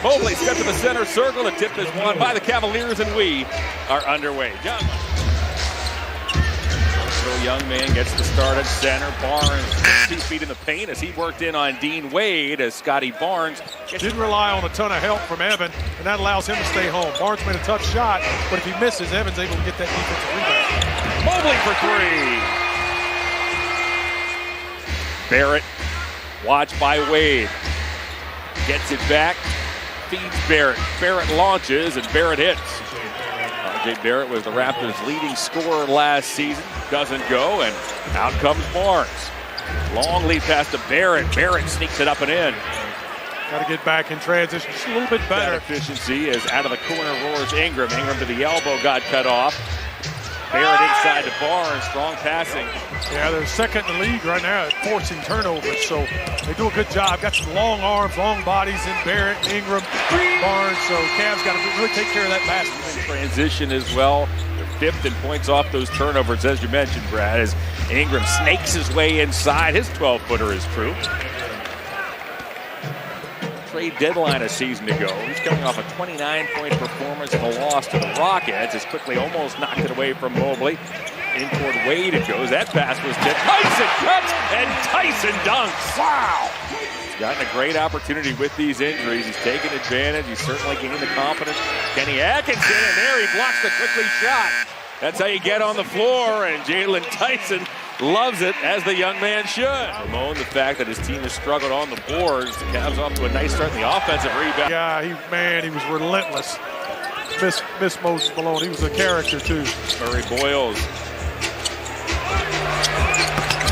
Mobley steps to the center circle. The tip is won by the Cavaliers, and we are underway. John. So young man gets the start at center. Barnes 2 feet in the paint as he worked in on Dean Wade as Scotty Barnes didn't rely on a ton of help from Evan, and that allows him to stay home. Barnes made a tough shot, but if he misses, Evan's able to get that defensive rebound. Mobley for 3. Barrett, watched by Wade. Gets it back, feeds Barrett. Barrett launches, and Barrett hits. R.J. Barrett was the Raptors' leading scorer last season. Doesn't go, and out comes Barnes. Long lead pass to Barrett. Barrett sneaks it up and in. Got to get back in transition just a little bit better. That efficiency is out of the corner roars Ingram. Ingram to the elbow, got cut off. Barrett inside to Barnes, strong passing. Yeah, they're second in the league right now at forcing turnovers, so they do a good job. Got some long arms, long bodies in Barrett, Ingram, Barnes, so Cavs got to really take care of that basket. Transition as well. They're 5th in points off those turnovers, as you mentioned, Brad, as Ingram snakes his way inside. His 12-footer is true. Trade deadline a season ago. He's coming off a 29-point performance in a loss to the Rockets. As quickly almost knocked it away from Mobley. In toward Wade it goes. That pass was tipped. Tyson cuts and Tyson dunks. Wow! He's gotten a great opportunity with these injuries. He's taken advantage. He's certainly gained the confidence. Kenny Atkinson, and there he blocks the quickly shot. That's how you get on the floor, and Jalen Tyson loves it, as the young man should. Ramon, the fact that his team has struggled on the boards. The Cavs off to a nice start in the offensive rebound. Yeah, he was relentless. Miss Moses Malone. He was a character, too. Murray Boyles.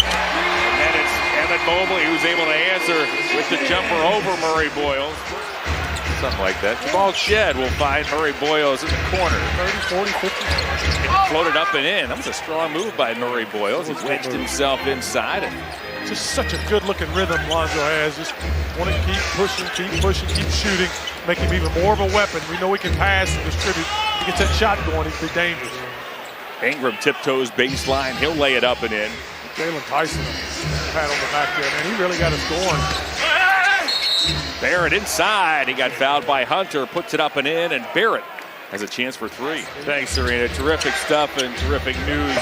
And then it's Evan Mobley who's able to answer with the jumper over Murray Boyles. Something like that. Jamal Shedd will find Murray Boyles in the corner. 30, 40, 50. It floated up and in. That was a strong move by Murray Boyles. He's wedged himself inside. Just such a good-looking rhythm Lonzo has. Just want to keep pushing, keep shooting, make him even more of a weapon. We know he can pass and distribute. If he gets that shot going, he'd be dangerous. Ingram tiptoes baseline. He'll lay it up and in. Jalen Tyson, pat on the back there, man. He really got us going. Barrett inside. He got fouled by Hunter. Puts it up and in, and Barrett has a chance for 3. Thanks, Serena. Terrific stuff and terrific news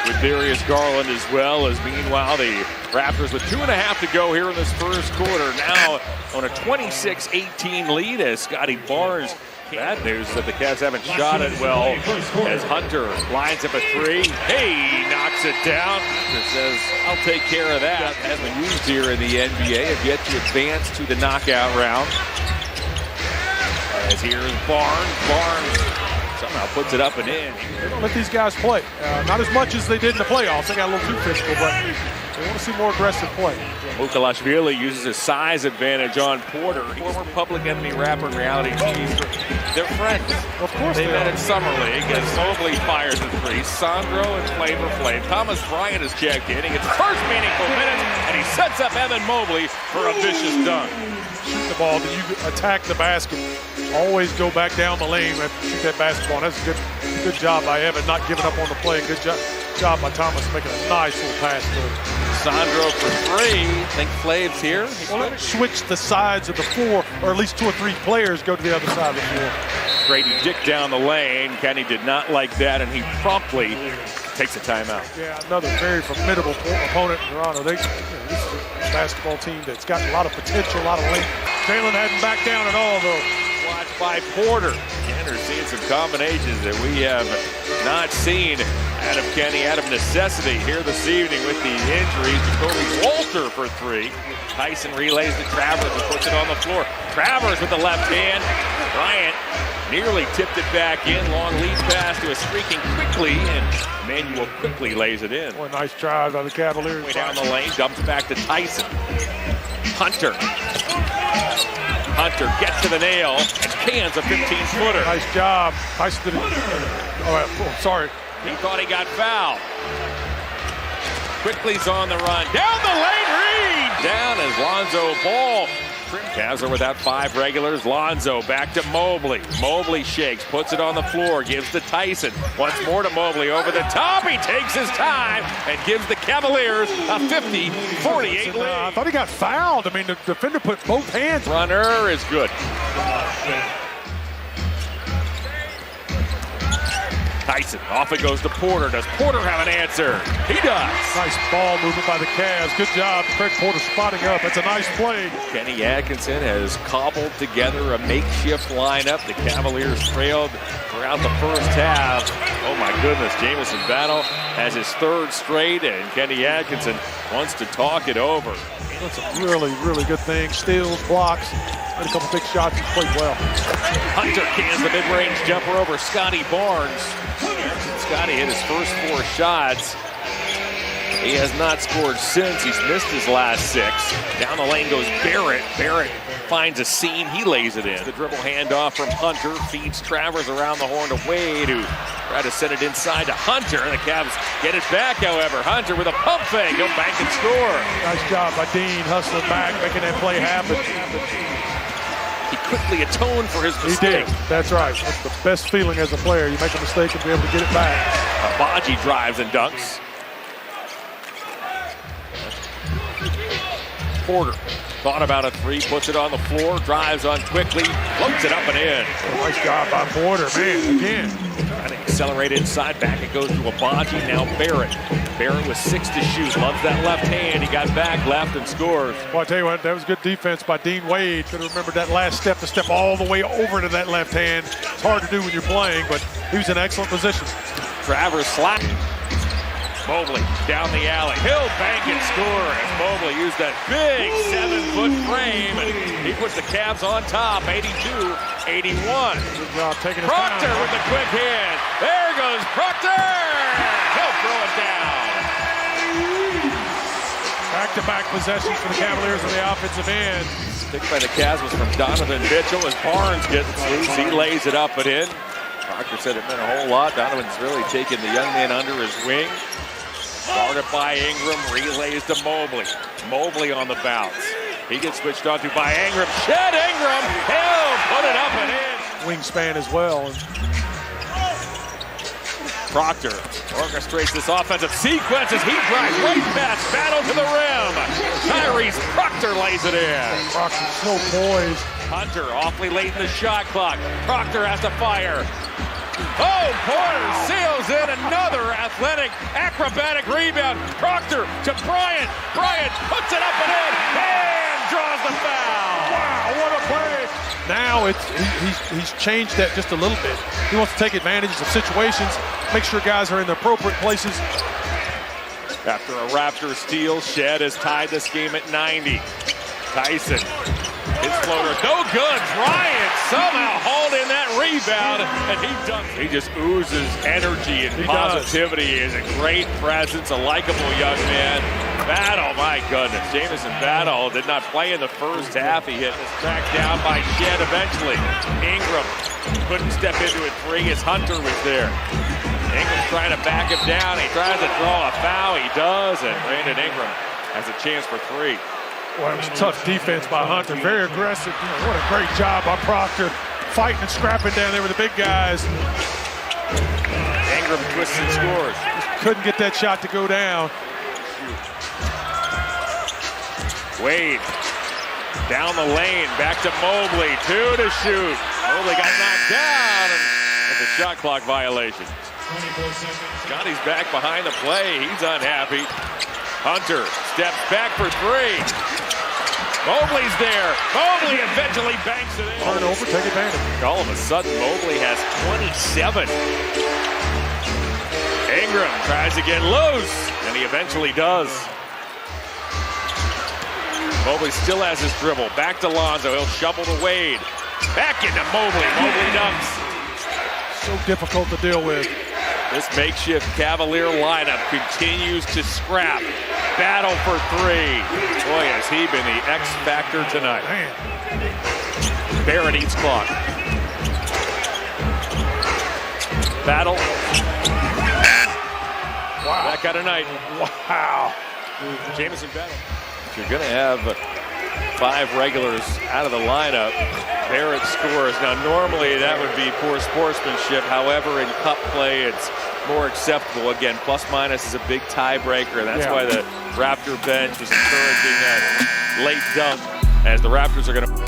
with Darius Garland as well. As meanwhile, the Raptors with 2.5 to go here in this first quarter. Now on a 26-18 lead as Scotty Barnes. Bad news that the Cavs haven't shot it well as Hunter lines up a 3. Hey, knocks it down. Hunter says, I'll take care of that. Hasn't been used here in the NBA. Have yet to advance to the knockout round. As here's Barnes. Barnes somehow puts it up and in. They don't let these guys play. Not as much as they did in the playoffs. They got a little too physical, but they want to see more aggressive play. Mukalashvili uses his size advantage on Porter. Former Public Enemy rapper and reality TV. They're friends. Of course they met in Summer League as Mobley fires the 3. Sandro and Flavor Flav. Thomas Bryant is checked in. He gets his first meaningful minute, and he sets up Evan Mobley for a vicious dunk. Shoot the ball, then you attack the basket. Always go back down the lane and shoot that basketball. And that's a good job by Evan, not giving up on the play. Good job by Thomas making a nice little pass to him. Sandro for 3. I think Flav's here. Well, switch the sides of the floor, or at least 2 or 3 players go to the other side of the floor. Grady Dick down the lane. Kenny did not like that, and he promptly takes a timeout. Yeah, another very formidable opponent in Toronto. This is a basketball team that's got a lot of potential, a lot of length. Jalen hadn't backed down at all, though. Watched by Porter. Kenner seeing some combinations that we have not seen out of Kenny, out of necessity here this evening with the injuries. Jacoby Walter for 3. Tyson relays to Travers and puts it on the floor. Travers with the left hand. Bryant nearly tipped it back in. Long lead pass to a streaking Quickly, and Emmanuel Quickly lays it in. Boy, nice try by the Cavaliers. Way down the lane, dumps back to Tyson. Hunter gets to the nail and cans a 15-footer. Nice job. Tyson did it. Oh, sorry. He thought he got fouled. Quickly's on the run. Down the lane, Reed! Down as Lonzo Ball Cavs are without 5 regulars. Lonzo back to Mobley. Mobley shakes, puts it on the floor, gives to Tyson. Once more to Mobley over the top. He takes his time and gives the Cavaliers a 50-48 lead. I thought he got fouled. I mean, the defender put both hands. Runner is good. Tyson, off it goes to Porter. Does Porter have an answer? He does. Nice ball movement by the Cavs. Good job. Craig Porter spotting up. That's a nice play. Kenny Atkinson has cobbled together a makeshift lineup. The Cavaliers trailed throughout the first half. Oh my goodness, Jamison Battle has his 3rd straight, and Kenny Atkinson wants to talk it over. That's a really, really good thing. Steals, blocks, had a couple big shots. He's played well. Hunter cans the mid-range jumper over Scotty Barnes. Scotty hit his first 4 shots. He has not scored since. He's missed his last 6. Down the lane goes Barrett. Barrett finds a seam. He lays it in. The dribble handoff from Hunter feeds Travers around the horn to Wade, who tried to send it inside to Hunter. The Cavs get it back, however. Hunter with a pump fake. He'll bank and score. Nice job by Dean, hustling back, making that play happen. He quickly atoned for his mistake. He did. That's right. That's the best feeling as a player. You make a mistake and be able to get it back. Abaji drives and dunks. Porter thought about a 3, puts it on the floor, drives on quickly, floats it up and in. Nice job by Porter, man, again. Trying to accelerate inside, back it goes to Abaji, now Barrett. Barrett with 6 to shoot, loves that left hand. He got back left and scores. Well, I tell you what, that was good defense by Dean Wade. Could have remembered that last step to step all the way over to that left hand. It's hard to do when you're playing, but he was in excellent position. Travers slack. Mobley down the alley. He'll bank and score as Mobley used that big 7-foot frame, and he puts the Cavs on top, 82-81. Good job taking his Proctor time. with the quick hand. There goes Proctor. He'll throw it down. Back-to-back possessions for the Cavaliers on the offensive end. Pick by the Cavs was from Donovan Mitchell as Barnes gets loose. He lays it up and in. Proctor said it meant a whole lot. Donovan's really taken the young man under his wing. Started by Ingram, relays to Mobley. Mobley on the bounce. He gets switched on to by Ingram. Chet Ingram, he'll put it up and in. Wingspan as well. Proctor orchestrates this offensive sequence as he drives right past Battle to the rim. Tyrese Proctor lays it in. Proctor's so poised. Hunter awfully late in the shot clock. Proctor has to fire. Oh, Porter seals in another athletic, acrobatic rebound. Proctor to Bryant. Bryant puts it up and in and draws the foul. Wow, what a play. Now he's changed that just a little bit. He wants to take advantage of situations, make sure guys are in the appropriate places. After a Raptors steal, Shed has tied this game at 90. Tyson, his floater, no good. Bryant somehow hauled in that rebound, and he dunks. He just oozes energy and positivity. He is a great presence, a likable young man. Battle, my goodness. Jamison Battle did not play in the first half. He hit tracked down by Shed eventually. Ingram couldn't step into it 3 as Hunter was there. Ingram's trying to back him down. He tries to draw a foul. He does, and Brandon Ingram has a chance for 3. Well, it was tough defense by Hunter. Very aggressive. What a great job by Proctor. Fighting and scrapping down there with the big guys. Ingram twists and scores. Just couldn't get that shot to go down. Wade down the lane. Back to Mobley. 2 to shoot. Mobley got knocked down. And it's a shot clock violation. Scotty's back behind the play. He's unhappy. Hunter steps back for 3. Mobley's there. Mobley eventually banks it in. Turnover, take advantage. All of a sudden, Mobley has 27. Ingram tries to get loose, and he eventually does. Mobley still has his dribble. Back to Lonzo. He'll shovel to Wade. Back into Mobley. Mobley dunks. So difficult to deal with. This makeshift Cavalier lineup continues to scrap. Battle for 3. Boy, has he been the X factor tonight. Man. Barrett eats clock. Battle. Wow. That kind of night. Wow. Jamison Battle. If you're going to have 5 regulars out of the lineup. Barrett scores. Now, normally that would be poor sportsmanship. However, in cup play, it's more acceptable. Again, plus minus is a big tiebreaker. That's why the Raptor bench was encouraging that late dunk, as the Raptors are going to